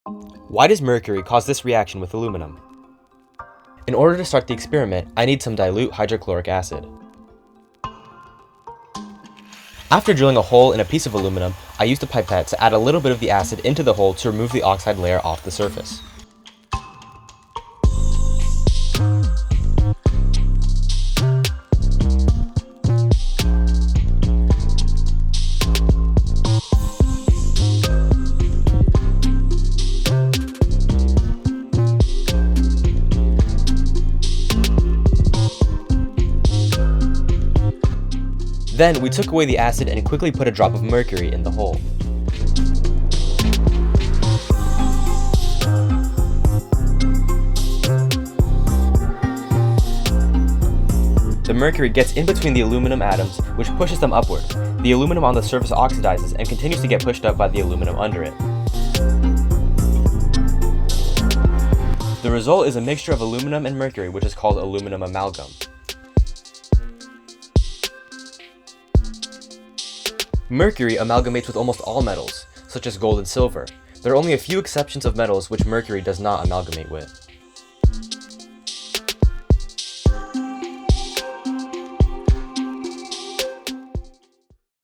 Why does mercury cause this reaction with aluminum? In order to start the experiment, I need some dilute hydrochloric acid. After drilling a hole in a piece of aluminum, I used a pipette to add a little bit of the acid into the hole to remove the oxide layer off the surface. Then we took away the acid and quickly put a drop of mercury in the hole. The mercury gets in between the aluminum atoms, which pushes them upward. The aluminum on the surface oxidizes and continues to get pushed up by the aluminum under it. The result is a mixture of aluminum and mercury, which is called aluminum amalgam. Mercury amalgamates with almost all metals, such as gold and silver. There are only a few exceptions of metals which mercury does not amalgamate with.